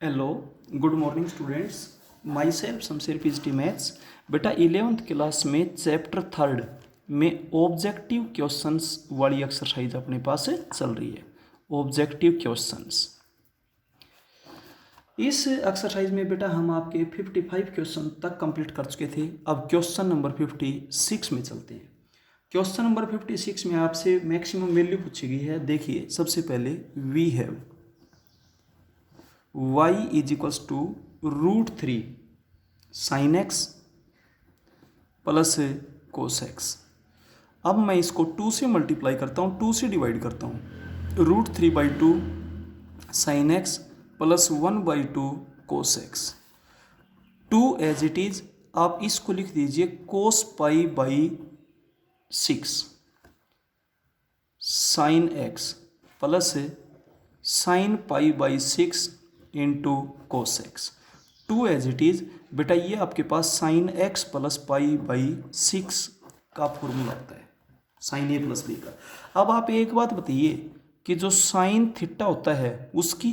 Hello, good morning students. My self Shamsher PhD maths. बेटा 11th class में chapter 3 में objective questions वाली exercise अपने पास चल रही है। ऑब्जेक्टिव क्वेश्चंस, इस एक्सरसाइज में बेटा हम आपके 55 क्वेश्चन तक कंप्लीट कर चुके थे। अब क्वेश्चन नंबर 56 में चलते हैं। क्वेश्चन नंबर 56 में आपसे मैक्सिमम वैल्यू पूछी गई है। देखिए, सबसे पहले we have y is equals to √3 sine x plus cos x. अब मैं इसको 2 से मल्टीप्लाई करता हूँ, 2 से डिवाइड करता हूँ। √3/2 sine x plus 1/2 cos x. 2 as it is, आप इसको लिख दीजिए cos pi by 6 sine x plus sine pi by 6 into cos x. 2 as it is. बेटा ये आपके पास sine x plus pi by 6 का फॉर्मूला होता है, साइन ए प्लस बी का। अब आप एक बात बताइए कि जो साइन थीटा होता है उसकी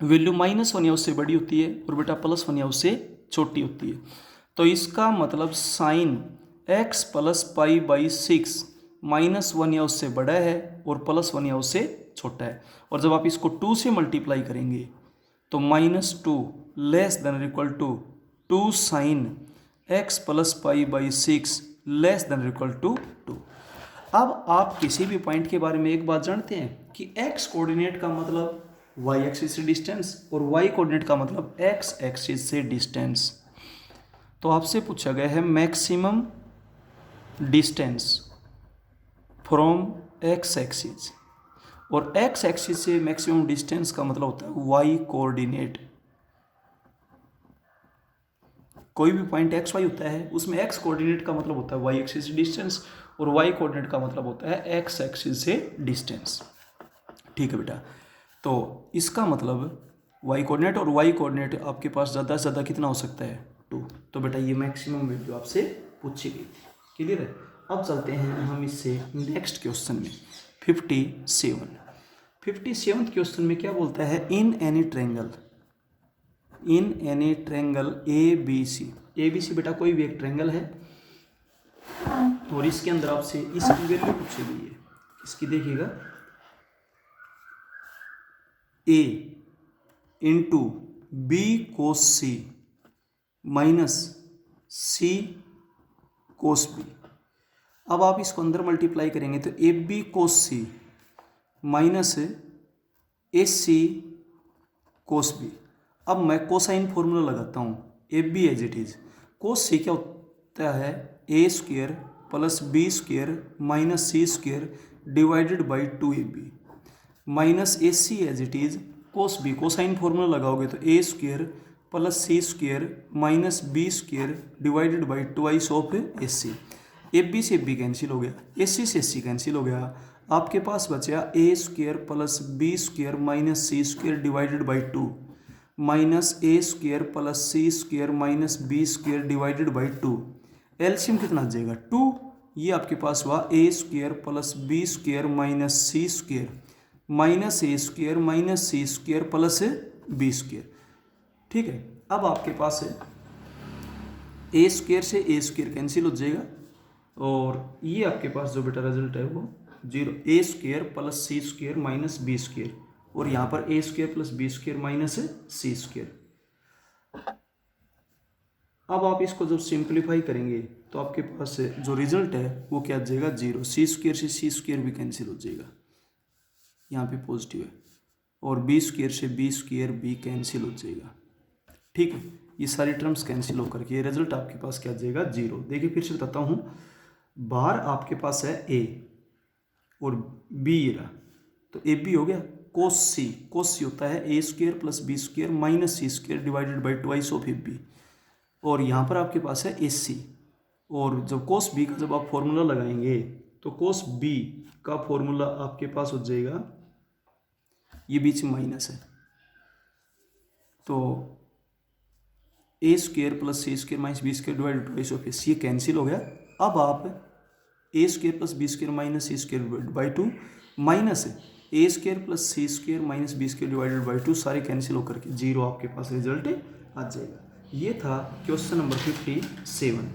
वैल्यू -1 या उससे बड़ी होती है और बेटा +1 या उससे छोटी होती है। तो इसका मतलब sign x plus pi by 6 -1 या उससे बड़ा है और +1 या उससे छोटा है। और जब आप इसको 2 से मल्टीप्लाई करेंगे तो -2 less than equal to 2 sine x plus pi by 6 less than equal to 2। अब आप किसी भी पॉइंट के बारे में एक बात जानते हैं कि एक्स कोऑर्डिनेट का मतलब y एक्सिस से डिस्टेंस और y कोऑर्डिनेट का मतलब x एक्सिस से डिस्टेंस। तो आपसे पूछा गया है maximum distance from x axis, और x एक्सिस से मैक्सिमम डिस्टेंस का मतलब होता है y कोऑर्डिनेट। कोई भी पॉइंट x y होता है उसमें x कोऑर्डिनेट का मतलब होता है y एक्सिस से डिस्टेंस और y कोऑर्डिनेट का मतलब होता है x एक्सिस से डिस्टेंस। ठीक है बेटा, तो इसका मतलब y कोऑर्डिनेट और y कोऑर्डिनेट आपके पास ज़्यादा से ज़्यादा कितना हो सकता है 2। तो बेटा ये मैक्सिमम वैल्यू आपसे पूछी गई थी। क्लियर है। अब चलते हैं हम इससे नेक्स्ट क्वेश्चन में 57 क्वेश्चन में क्या बोलता है, in any triangle A B C. बेटा कोई भी एक ट्रेंगल है और इसके अंदर आपसे इसकी वैल्यू पूछी गई है। इसकी देखिएगा A into B cos C minus C cos B. अब आप इसको अंदर मल्टीप्लाई करेंगे तो A B cos C minus A C cos B. अब मैं कोसाइन फॉर्मूला लगाता हूँ, A B as it is. Cos C क्या होता है, A square plus B square minus C square divided by 2ab minus A C as it is cos B. Cosine formula लगाओगे तो A square plus C square minus B square divided by 2 of A C. A B से B cancel हो गया, ए सी से सी cancel हो गया। आपके पास बचा A square plus B square minus C square divided by 2 minus A square plus C square minus B square divided by 2। LCM कितना आ जाएगा 2। ये आपके पास हुआ A square plus B square minus C square minus A square minus C square plus B square. ठीक है। अब आपके पास है ए स्क्वेयर से ए स्क्वेयर कैंसिल हो जाएगा और ये आपके पास जो बेटा रिजल्ट है वो 0। A square plus C square minus B square और यहाँ पर A square plus B square minus C square. अब आप इसको जब सिंप्लीफाई करेंगे तो आपके पास जो रिजल्ट है वो क्या आ जाएगा 0। सी स्क्वेयर से सी स्क्वेयर भी कैंसिल हो जाएगा, यहाँ पे पॉजिटिव है, और बी स्क्वेयर से बी स्क्वेयर भी कैंसिल हो जाएगा। ठीक है, ये सारी टर्म्स कैंसिल होकर के रिजल्ट आपके पास क्या आ जाएगा 0। देखिए फिर से बताता हूँ, बाहर आपके पास है ए और बी ये रहा, तो ए बी हो गया। कोस सी होता है A square plus B square minus C square divided by 2 of A B, और यहाँ पर आपके पास है ए सी। और जब कोस बी का जब आप फॉर्मूला लगाएंगे तो कोस बी का फॉर्मूला आपके पास हो जाएगा, ये बीच में माइनस है तो A square plus C square minus B square divided by 2 of A C, ये कैंसिल हो गया। अब आप A square plus B square minus C square by 2 minus A square plus C square minus B square divided by 2 सारे cancel होकर के 0 आपके पास result आ जाएगा। ये था क्वेश्चन नंबर 57।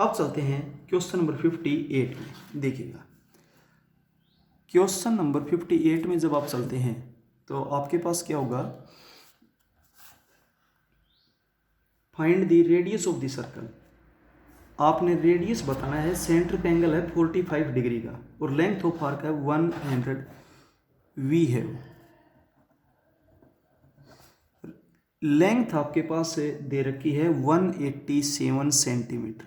अब चलते हैं क्वेश्चन नंबर 58 में। देखिएगा क्वेश्चन नंबर 58 में जब आप चलते हैं तो आपके पास क्या होगा, find the radius of the circle. आपने रेडियस बताना है, सेंटर पे एंगल है 45 डिग्री का और लेंथ ऑफ आर्क है 100 वी है। लेंथ आपके पास दे रखी है 187 सेंटीमीटर।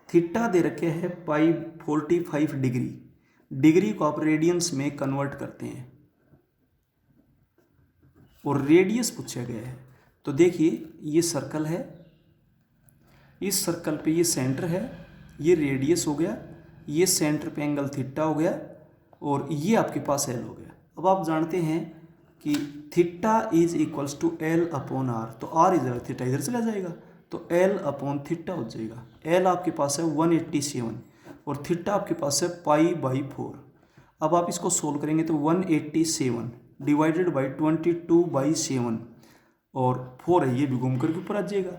थीटा दे रखे है पाई 45 डिग्री। डिग्री को आप रेडियंस में कन्वर्ट करते हैं और रेडियस पूछा गया है। तो देखिए ये सर्कल है, इस सर्कल पे ये सेंटर है, ये रेडियस हो गया, ये सेंटर पे एंगल थीटा हो गया और ये आपके पास एल हो गया। अब आप जानते हैं कि theta is equals to L upon R, तो आर इधर थीटा इधर चला जाएगा तो एल अपॉन थीटा हो जाएगा। एल आपके पास है 187 और थीटा आपके पास है पाई बाई 4। अब आप इसको सोल्व करेंगे तो 187 डिवाइडेड बाई 22/7 और 4 है, ये भी घूम करके ऊपर आ जाएगा।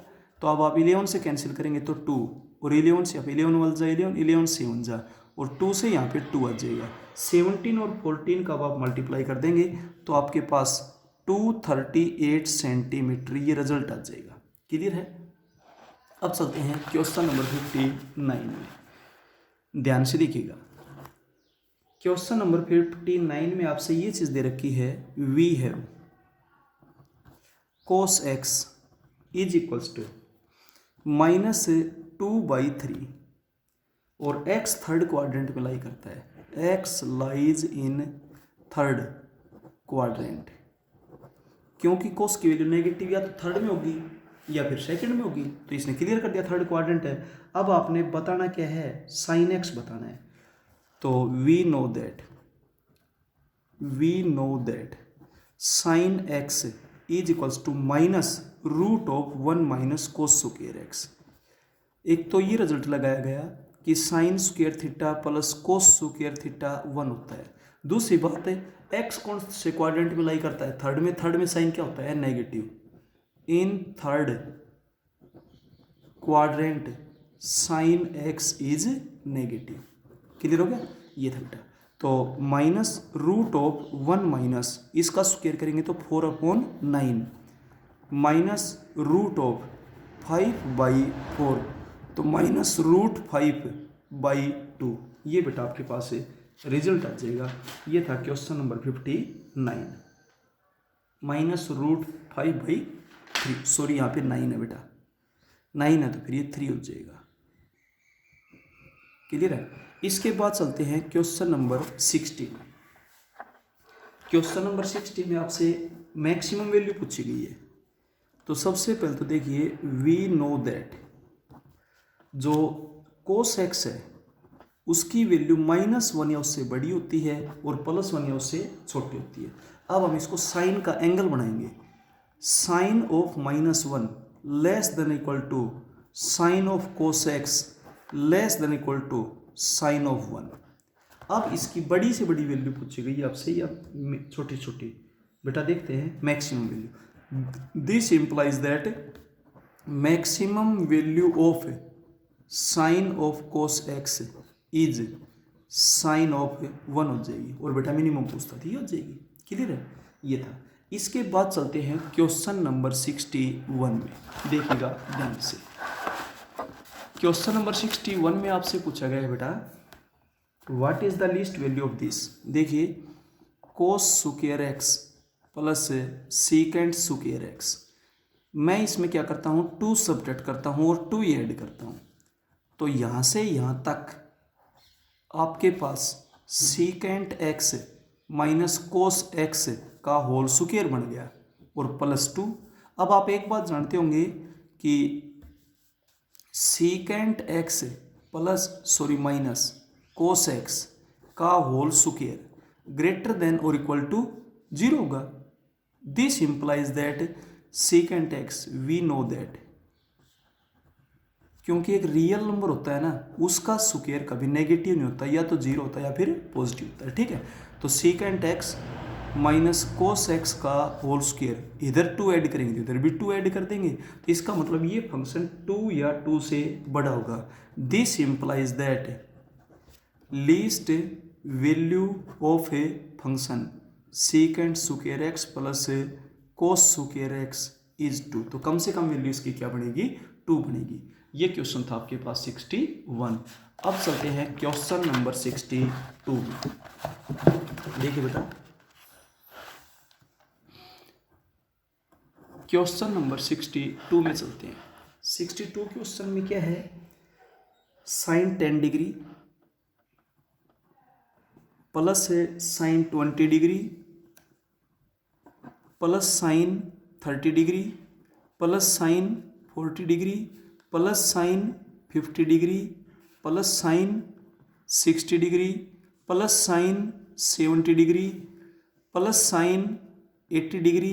तो अब आप 11 से कैंसिल करेंगे तो 2 और 11 से आप 11 1 जा 11, 11 से 1 जा और 2 से यहाँ पे 2 आ जाएगा। 17 और 14 का अब आप मल्टीप्लाई कर देंगे तो आपके पास 238 सेंटीमीटर ये रिजल्ट आ जाएगा। क्लियर है। अब चलते हैं क्वेश्चन नंबर 59 में। ध्यान से देखिएगा क्वेश्चन नंबर 59 में आपसे ये चीज़ दे रखी है, वी है cos x is equals to -2/3 और x थर्ड क्वाड्रेंट में लाई करता है। x lies in third quadrant, क्योंकि cos की वैल्यू नेगेटिव या तो थर्ड में होगी या फिर सेकंड में होगी, तो इसने क्लियर कर दिया थर्ड क्वाड्रेंट है। अब आपने बताना क्या है, sin x बताना है। तो we know that sin x is equals to -√1 - cos square x। एक तो ये रिजल्ट लगाया गया कि sine square theta plus cos square theta 1 होता है। दूसरी बात है एक्स कौन से क्वाड्रेंट में लाई करता है, थर्ड में। थर्ड में साइन क्या होता है, negative. In third quadrant sine x is negative. Clear हो गया। ये थीटा तो -√1 इसका स्क्वायर करेंगे तो 4/9 -√5/4 तो -√5/2। ये बेटा आपके पास है रिजल्ट आ जाएगा। ये था क्वेश्चन नंबर 59। -√5/3, सॉरी यहाँ पे 9 है बेटा, 9 है तो फिर ये 3 हो जाएगा। क्लियर है। इसके बाद चलते हैं क्वेश्चन नंबर 60 में। क्वेश्चन नंबर 60 में आपसे मैक्सिमम वैल्यू पूछी गई है। तो सबसे पहले तो देखिए, वी नो दैट जो cos x है उसकी वैल्यू -1 या उससे बड़ी होती है और +1 या उससे छोटी होती है। अब हम इसको साइन का एंगल बनाएंगे। Sine of -1 less than equal to sine of cos x less than equal to sine of 1। अब इसकी बड़ी से बड़ी वैल्यू पूछी गई आपसे या छोटी छोटी, बेटा देखते हैं maximum value. This implies that maximum value of sine of cos x is sine of 1 हो जाएगी और बेटा मिनिमम पूछता थी हो जाएगी। क्लियर है। ये था। इसके बाद चलते हैं क्वेश्चन नंबर 61 में। देखिएगा ध्यान से। क्वेश्चन नंबर 61 में आपसे पूछा गया है बेटा, what is the least value of this. देखिए cos square x plus second square x, मैं इसमें क्या करता हूँ, 2 सब्ट्रैक्ट करता हूँ और 2 ऐड करता हूँ। तो यहाँ से यहाँ तक आपके पास second x minus cos x का होल स्क्वायर बन गया और +2। अब आप एक बात जानते होंगे कि second x minus cos x का होल स्क्वायर ग्रेटर देन और इक्वल टू 0 होगा। This implies that second x we know that, क्योंकि एक रियल नंबर होता है ना उसका स्क्वायर कभी नेगेटिव नहीं होता, या तो 0 होता है या फिर पॉजिटिव होता है। ठीक है। तो secant x minus cos x का होल स्क्वायर, इधर 2 ऐड करेंगे इधर भी 2 ऐड कर देंगे, तो इसका मतलब ये फंक्शन 2 या 2 से बड़ा होगा। This implies that least value of a function secant square x plus cos square x is 2। तो कम से कम वैल्यू इसकी क्या बनेगी, 2 बनेगी। ये क्वेश्चन था आपके पास 61। अब चलते हैं क्वेश्चन नंबर 62 में। देखिए बेटा, क्वेश्चन नंबर 62 में चलते हैं। 62 क्वेश्चन में क्या है, sine 10 degree plus sine 20 degree plus sine 30 degree plus sine 40 degree plus sine 50 degree plus sine 60 degree plus sine 70 degree plus sine 80 degree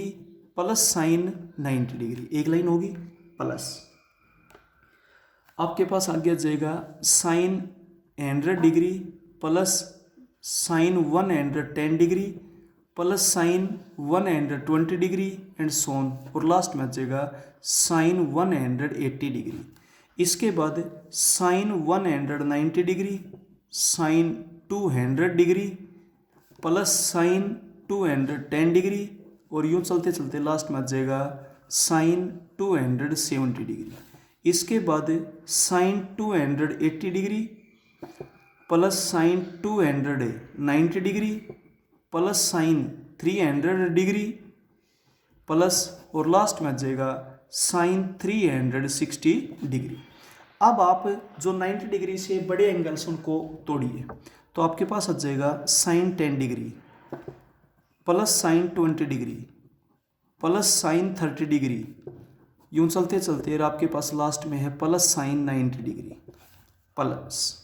plus sine 90 degree. एक लाइन होगी प्लस, आपके पास आगे आ जाएगा sine 100 degree plus sine 110 degree plus sine 120 degree and so on, और last में आ जाएगा साइन 180 डिग्री। इसके बाद sine 190 degree, sine 200 degree plus sine 210 degree, और यूँ चलते चलते लास्ट में आ जाएगा साइन 270 डिग्री। इसके बाद sine 280 degree plus sine 290 degree plus sine 300 degree plus, और लास्ट में आ जाएगा साइन 360 डिग्री। अब आप जो 90 डिग्री से बड़े एंगल्स उनको तोड़िए, तो आपके पास आ जाएगा sine 10 degree plus sine 20 degree plus sine 30 degree, यूँ चलते चलते आपके पास लास्ट में है plus sine 90 degree plus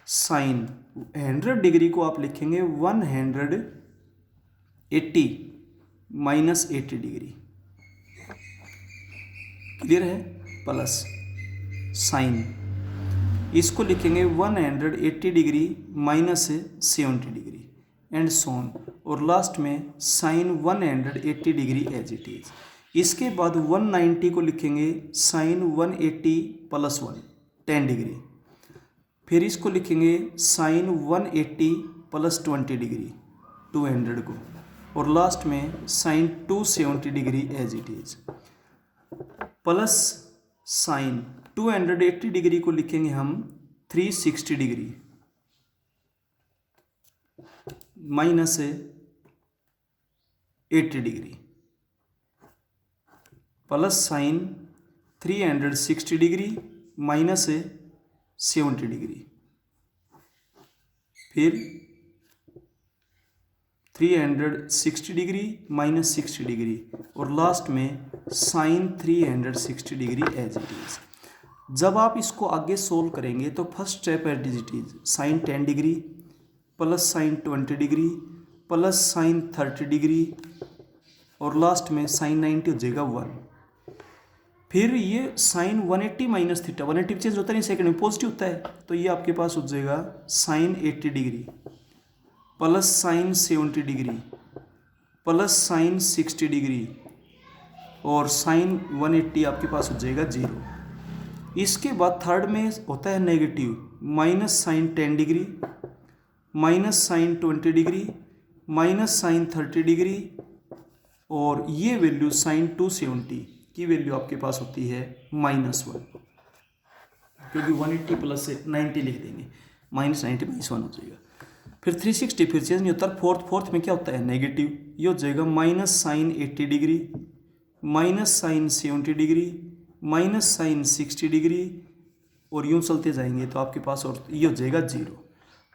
sine 100 degree को आप लिखेंगे 180 माइनस 80 डिग्री, क्लियर है, प्लस साइन इसको लिखेंगे 180 degree minus 70 degree and so on, और लास्ट में sine 180 degree as it is. इसके बाद 190 को लिखेंगे साइन 180 प्लस 1 10 डिग्री, फिर इसको लिखेंगे साइन 180 प्लस 20 डिग्री 200 को, और लास्ट में sine 270 degree as it is, plus sine 280 degree को लिखेंगे हम 360 degree minus 80 degree plus sine 360 degree minus 70 degree, फिर 360 डिग्री माइनस 60 डिग्री, और लास्ट में sine 360 degree as it is. जब आप इसको आगे सोल्व करेंगे तो first step as it is sine 10 degree plus sine 20 degree plus sine 30 degree, और लास्ट में साइन 90 हो जाएगा 1। फिर ये साइन 180 माइनस थीटा, 180 चेंज होता नहीं सेकंड में, पॉजिटिव होता है, तो ये आपके पास हो जाएगा sine 80 degree plus sine 70 degree plus sine 60 degree, और साइन 180 आपके पास हो जाएगा 0। इसके बाद थर्ड में होता है negative, minus sine 10 degree minus sine 20 degree minus sine 30 degree, और ये वैल्यू साइन 270 की वैल्यू आपके पास होती है -1, क्योंकि 180 प्लस 90 लिख देंगे, -90 -1 हो जाएगा। फिर 360 फिर चेंज नहीं होता, फोर्थ में क्या होता है नेगेटिव, ये हो जाएगा minus sine 80 degree minus sine 70 degree minus sine 60 degree, और यूँ चलते जाएंगे तो आपके पास और ये हो जाएगा 0।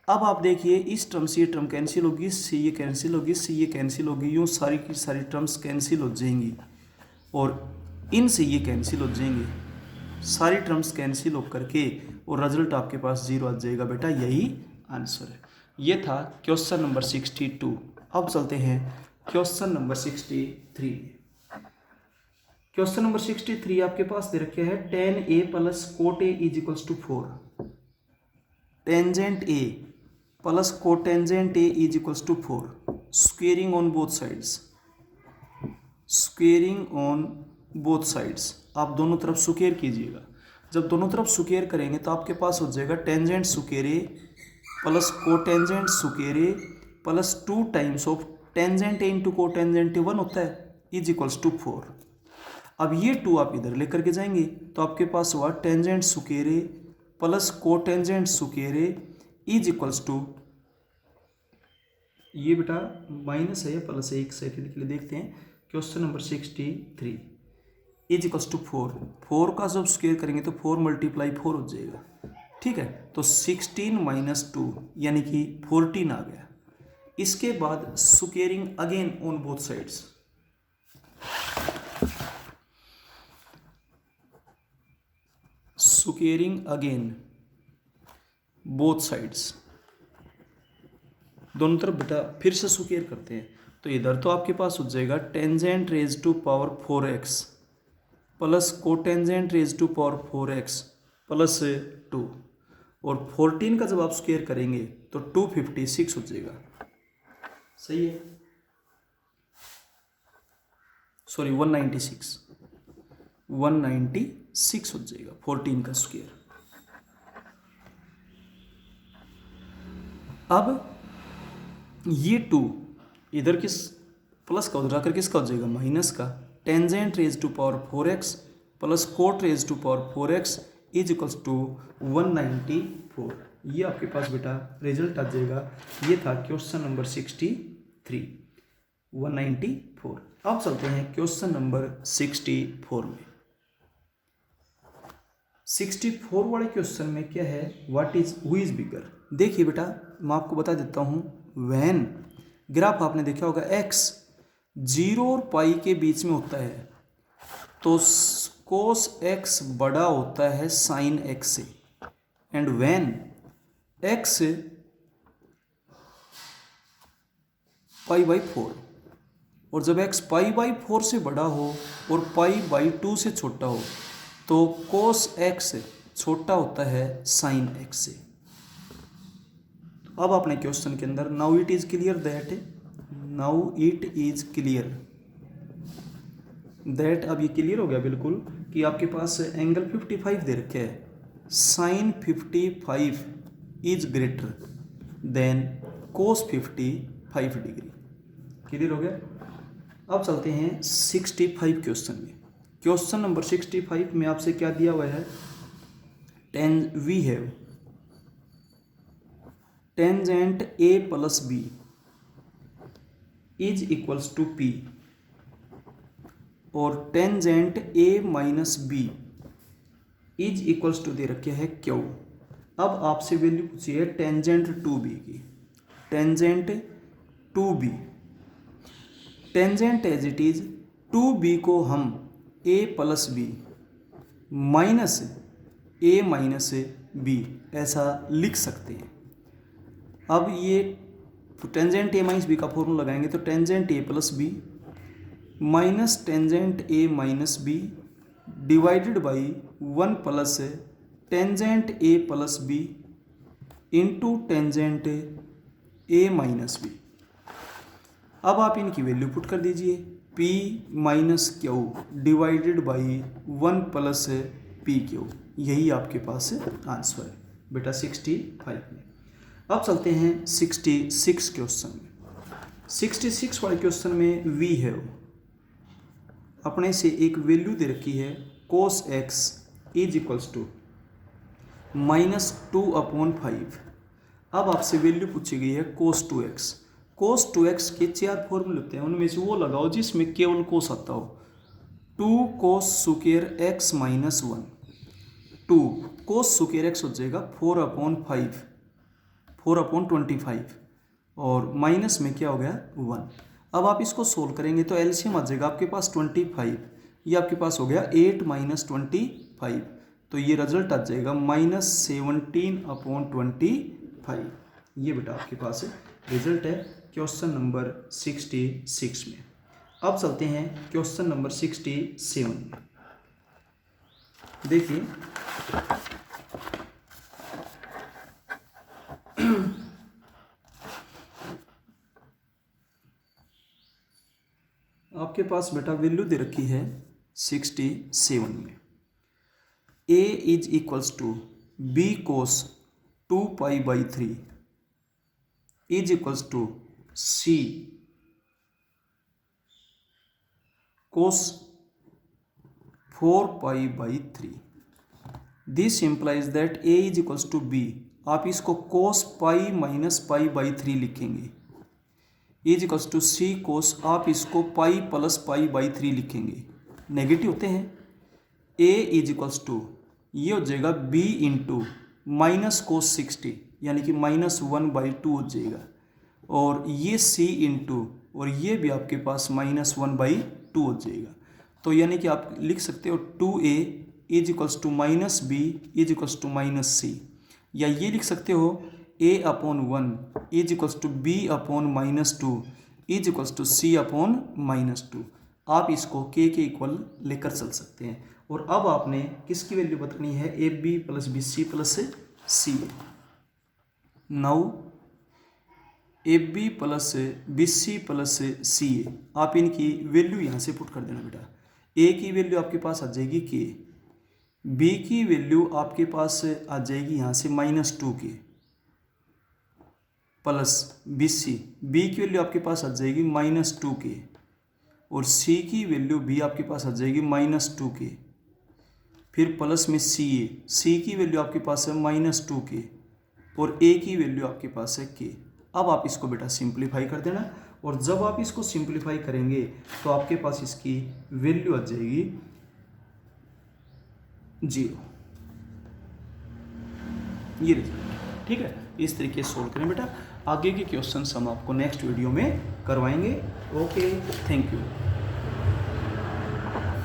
अब आप देखिए इस टर्म से ये टर्म कैंसिल होगी, इससे ये कैंसिल होगी, इससे ये कैंसिल होगी, यूँ सारी की सारी टर्म्स कैंसिल हो जाएंगी, और इनसे ये कैंसिल हो जाएंगे, सारी टर्म्स कैंसिल हो करके और रिजल्ट आपके पास 0 आ जाएगा। बेटा यही आंसर है। ये था क्वेश्चन नंबर 62। अब चलते हैं क्वेश्चन नंबर 63। क्वेश्चन नंबर 63 आपके पास दे रखे है tan a plus cot a is equals to 4। Tangent a plus cotangent A is equals to 4, squaring on both sides, squaring on both sides, आप दोनों तरफ स्क्वेयर कीजिएगा। जब दोनों तरफ स्क्वेयर करेंगे तो आपके पास हो जाएगा tangent square A plus cotangent square A plus 2 times of tangent A into cotangent A 1 होता है, इज इक्वल्स टू 4। अब ये 2 आप इधर लेकर के जाएंगे तो आपके पास हुआ tangent square A plus cotangent square A is equals to, ये बेटा माइनस है या प्लस है, एक सेकंड के लिए देखते हैं। Question number 63 is equals to 4 का जब स्क्वेयर करेंगे तो 4 मल्टीप्लाई 4 हो जाएगा, ठीक है। तो 16 माइनस 2 यानी कि 14 आ गया। इसके बाद squaring again on both sides, squaring again both sides, दोनों तरफ बेटा फिर से स्क्वेयर करते हैं। तो इधर तो आपके पास हो जाएगा tangent raise to power 4x plus cotangent raise to power 4x plus 2, और 14 का जब आप स्क्वेयर करेंगे तो 256 हो जाएगा, सही है, सॉरी 196 हो जाएगा 14 का स्क्वेयर। अब ये 2 इधर किस प्लस का उधर आकर किसका हो जाएगा, माइनस का। Tangent raise to power 4x plus cot raise to power 4x is equals to 194। ये आपके पास बेटा रिजल्ट आ जाएगा। ये था क्वेश्चन नंबर 63, 194। अब चलते हैं क्वेश्चन नंबर 64 में। 64 वाले क्वेश्चन में क्या है, what is who is bigger. देखिए बेटा मैं आपको बता देता हूँ, व्हेन ग्राफ आपने देखा होगा x 0 और पाई के बीच में होता है तो cos x बड़ा होता है sin x से, and when x pi by 4, और जब x पाई बाई 4 से बड़ा हो और पाई बाई 2 से छोटा हो तो cos x छोटा होता है sin x से। अब आपने क्वेश्चन के अंदर now it is clear that, अब ये क्लियर हो गया बिल्कुल कि आपके पास एंगल 55 दे रखे है, sine 55 is greater than cos 55 degree. Clear हो गया। अब चलते हैं 65 क्वेश्चन में। क्वेश्चन नंबर 65 में आपसे क्या दिया हुआ है, we have tangent a plus B is equals to p और tangent a minus B is equals to दे रखे है q। अब आपसे वैल्यू पूछी है टेंजेंट 2b की, tangent 2b, tangent as it is 2b को हम a plus B minus a minus B ऐसा लिख सकते हैं। अब ये टेंजेंट ए माइनस बी का फॉर्मूला लगाएंगे तो tangent A plus B minus tangent A minus B divided by 1 plus tangent A plus B into tangent A minus B. अब आप इनकी वैल्यू पुट कर दीजिए, p minus Q divided by 1 plus P Q, यही आपके पास answer है बेटा 65 में। अब चलते हैं 66 क्वेश्चन में। 66 वाले क्वेश्चन में वी हैव अपने से एक वैल्यू दे रखी है cos x is equals to -2/5। अब आपसे वैल्यू पूछी गई है cos 2x। cos 2x के 4 फॉर्मूले होते हैं, उनमें से वो लगाओ जिसमें केवल cos आता हो। 2 cos square x minus 1, 2 cos square x हो जाएगा 4/5, 4/25, और माइनस में क्या हो गया 1। अब आप इसको सोल्व करेंगे तो एलसीएम आ जाएगा आपके पास 25, ये आपके पास हो गया 8 माइनस 25, तो ये रिजल्ट आ जाएगा -17/25। ये बेटा आपके पास रिजल्ट है क्वेश्चन नंबर 66 में। अब चलते हैं क्वेश्चन नंबर 67 में। देखिए आपके पास बेटा वैल्यू दे रखी है 67 में। a is equals to B cos 2π/3 is equals to C cos 4π/3। This implies that a is equals to b। आप इसको कोस पाई माइनस π/3 लिखेंगे। Is equals to C cos, आप इसको पाई प्लस π/3 लिखेंगे। नेगेटिव होते हैं। a इज इक्वल्स टू ये हो जाएगा b इंटू माइनस कोस 60 यानी कि -1/2 हो जाएगा, और ये c इंटू और ये भी आपके पास -1/2 हो जाएगा। तो यानी कि आप लिख सकते हो 2a is equals to -b is equals to -c, या ये लिख सकते हो a/1 is equals to b/-2 is equals to c/-2। आप इसको k के इक्वल लेकर चल सकते हैं। और अब आपने किसकी वैल्यू बतानी है, ab plus bc plus ca। Now ab plus bc plus ca, आप इनकी वैल्यू यहाँ से पुट कर देना बेटा। a की वैल्यू आपके पास आ जाएगी k, b की वैल्यू आपके पास आ जाएगी यहाँ से -2k प्लस bc, b की वैल्यू आपके पास आ जाएगी -2k, और c की वैल्यू भी आपके पास आ जाएगी -2k, फिर प्लस में c की वैल्यू आपके पास है -2k, और a की वैल्यू आपके पास है k। अब आप इसको बेटा सिंप्लीफाई कर देना, और जब आप इसको सिंप्लीफाई करेंगे तो आपके पास इसकी वैल्यू आ जाएगी 0। ये रिजल्ट, ठीक है। इस तरीके से सोल्व करें बेटा। आगे के क्वेश्चन हम आपको नेक्स्ट वीडियो में करवाएंगे। Okay, thank you.